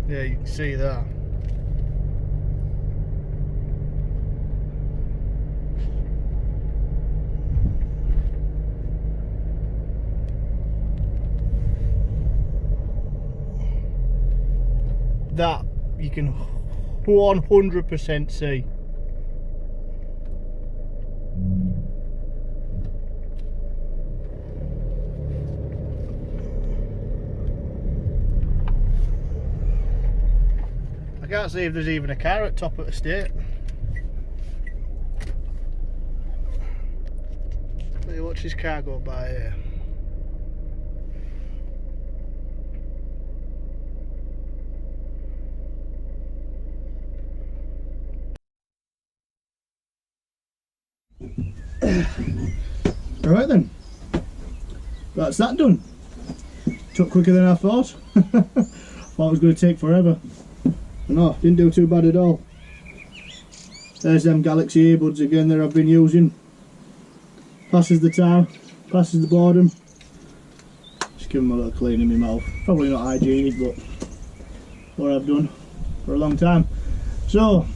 Yeah, you can see that. That you can 100% see. I can't see if there's even a car at top of the estate. Let me watch this car go by here. Right then, that's that done. Took quicker than I thought. Thought it was going to take forever. No, didn't do too bad at all. There's them Galaxy earbuds again that I've been using. Passes the time, passes the boredom. Just give them a little clean in my mouth. Probably not hygienic, but what I've done for a long time. So,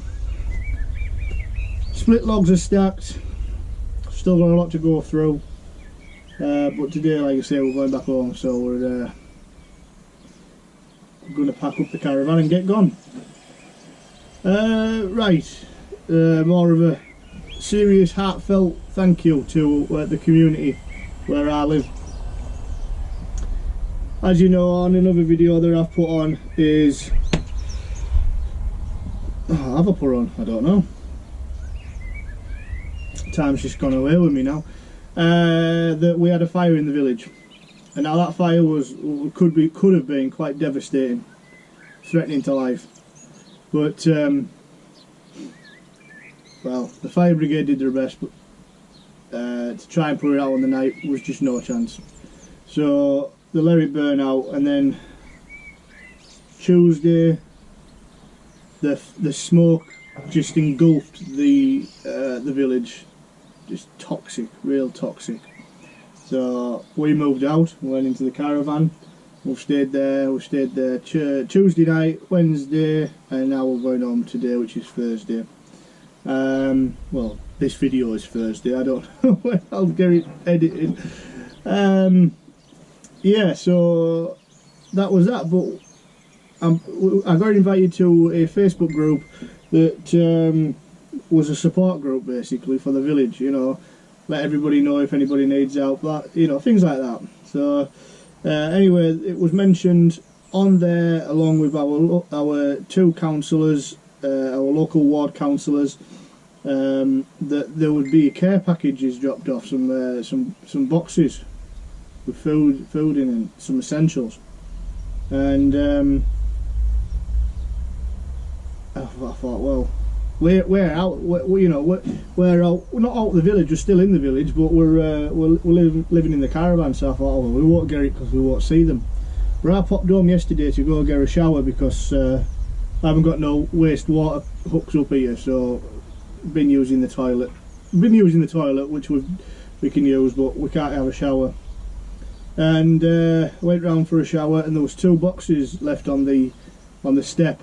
split logs are stacked. Still got a lot to go through. But today, like I say, we're going back home, so we're going to pack up the caravan and get gone. Right, more of a serious, heartfelt thank you to the community where I live. As you know, on another video that I've put on is... Oh, have I put on? I don't know. Time's just gone away with me now. That we had a fire in the village, and now that fire could have been quite devastating, threatening to life. But well, the fire brigade did their best, but to try and put it out on the night was just no chance. So they let it burn out, and then Tuesday, the smoke just engulfed the village. Just toxic, real toxic. So we moved out, went into the caravan. We've stayed there Tuesday night, Wednesday, and now we're going home today, which is Thursday. Well, this video is Thursday, I don't know when I'll get it edited. Yeah, so that was that, but I got invited to a Facebook group that was a support group basically for the village, you know, let everybody know if anybody needs help, that, you know, things like that. So anyway, it was mentioned on there along with our two councillors, our local ward councillors, that there would be care packages dropped off, some boxes with food in and some essentials, and I thought, well, we're out. You know, we're out. We're not out of the village. We're still in the village, but we're living in the caravan. So I thought, oh, well, we won't get it because we won't see them. But I popped home yesterday to go get a shower because I haven't got no wastewater hooks up here. So been using the toilet. Which we can use, but we can't have a shower. And went round for a shower, and there was two boxes left on the step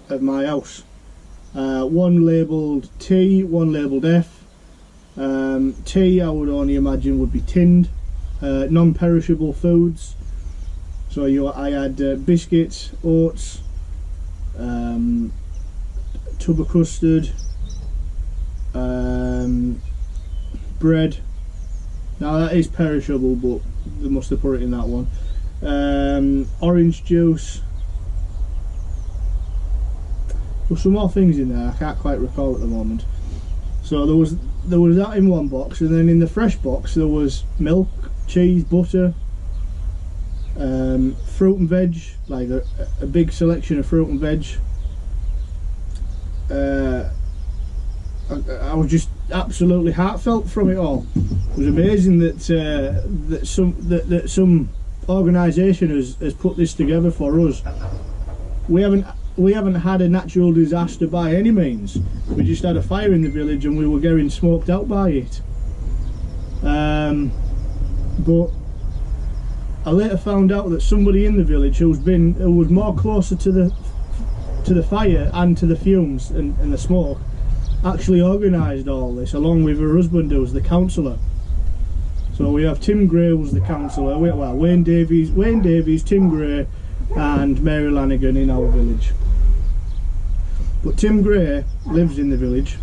of my house. One labelled T, one labelled F. T, I would only imagine, would be tinned, non-perishable foods. So I had biscuits, oats, tub of custard, bread. Now that is perishable, but they must have put it in that one. Orange juice. There's some more things in there I can't quite recall at the moment. So there was that in one box, and then in the fresh box there was milk, cheese, butter, fruit and veg, like a big selection of fruit and veg. I was just absolutely heartfelt from it all. It was amazing that some organisation has put this together for us. We haven't had a natural disaster by any means. We just had a fire in the village and we were getting smoked out by it. But I later found out that somebody in the village who was more closer to the fire and to the fumes and the smoke actually organised all this, along with her husband who was the councillor. So we have Tim Gray was the councillor, well, Wayne Davies, Tim Gray and Mary Lanigan in our village. But Tim Gray lives in the village.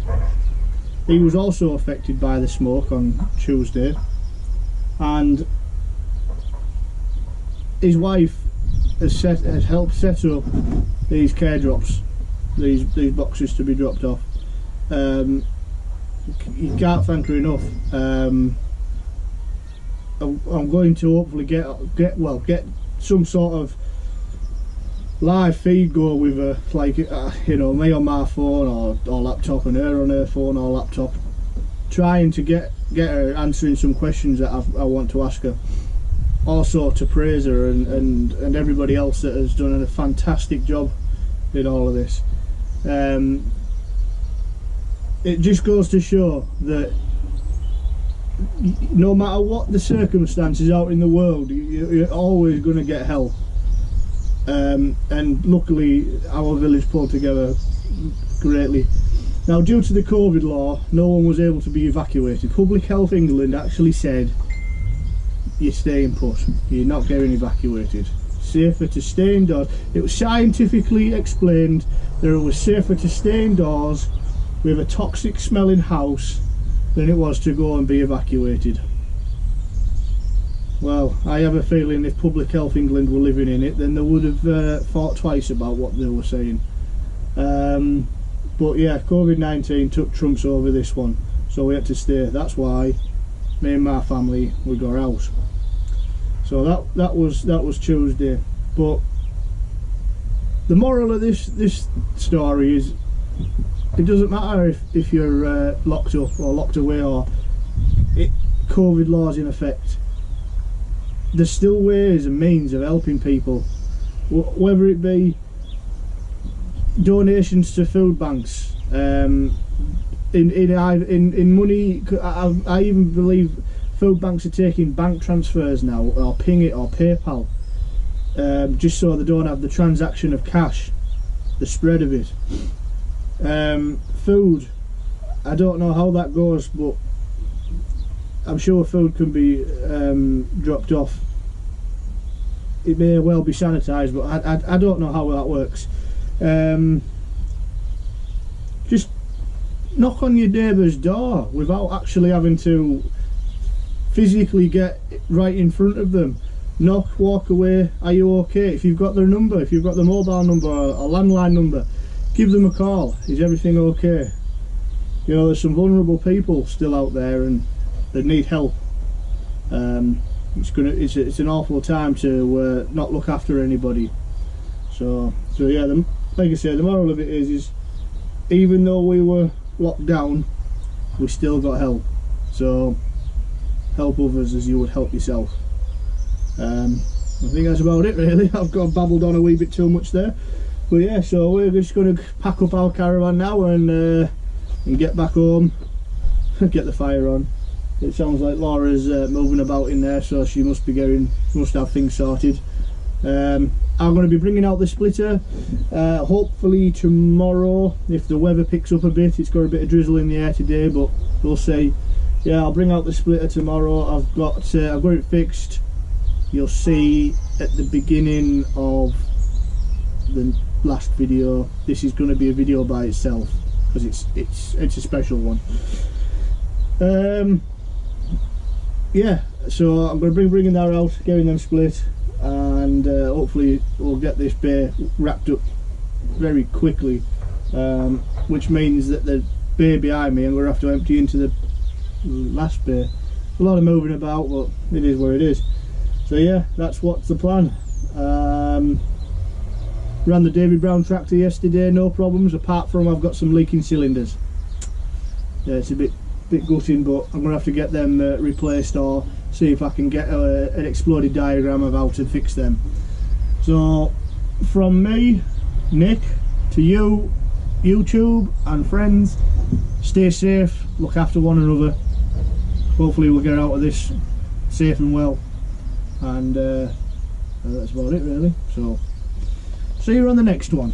He was also affected by the smoke on Tuesday, and his wife has helped set up these care drops, these boxes to be dropped off. You can't thank her enough. I'm going to hopefully get some sort of live feed go with her, like you know, me on my phone or laptop and her on her phone or laptop, trying to get her answering some questions that I want to ask her. Also to praise her and everybody else that has done a fantastic job in all of this. It just goes to show that no matter what the circumstances out in the world, you're always going to get help. And luckily our village pulled together greatly. Now, due to the COVID law, no one was able to be evacuated. Public Health England actually said, you're staying put, you're not getting evacuated. Safer to stay indoors. It was scientifically explained that it was safer to stay indoors with a toxic smelling house than it was to go and be evacuated. Well, I have a feeling if Public Health England were living in it, then they would have thought twice about what they were saying. But yeah, COVID-19 took trumps over this one, so we had to stay. That's why me and my family, we got out. So that was Tuesday. But the moral of this story is, it doesn't matter if you're locked up or locked away or COVID laws in effect. There's still ways and means of helping people, whether it be donations to food banks, in money. I even believe food banks are taking bank transfers now, or Ping It or PayPal, just so they don't have the transaction of cash, the spread of it. Food, I don't know how that goes, but I'm sure food can be dropped off. It may well be sanitised, but I don't know how that works. Just knock on your neighbour's door without actually having to physically get right in front of them. Knock, walk away, are you okay? If you've got their number, if you've got their mobile number or a landline number, give them a call. Is everything okay? You know, there's some vulnerable people still out there and they need help. It's an awful time to not look after anybody. So yeah, like I say, the moral of it is even though we were locked down, we still got help. So help others as you would help yourself. I think that's about it really. I've babbled on a wee bit too much there. But yeah, so we're just going to pack up our caravan now and get back home, get the fire on. It sounds like Laura's moving about in there, so she must have things sorted. I'm going to be bringing out the splitter hopefully tomorrow if the weather picks up a bit. It's got a bit of drizzle in the air today, but we'll see. Yeah, I'll bring out the splitter tomorrow. I've got it fixed. You'll see at the beginning of the last video. This is going to be a video by itself because it's a special one. Yeah, so I'm going to be bringing that out, getting them split, and hopefully we'll get this bay wrapped up very quickly, which means that the bay behind me I'm going to have to empty into the last bay. A lot of moving about, but it is where it is. So yeah, that's what's the plan. Ran the David Brown tractor yesterday, no problems, apart from I've got some leaking cylinders. Yeah, it's a bit gutting, but I'm going to have to get them replaced or see if I can get an exploded diagram of how to fix them. So from me, Nick, to you, YouTube and friends, stay safe, look after one another. Hopefully we'll get out of this safe and well, and that's about it really. So see you on the next one.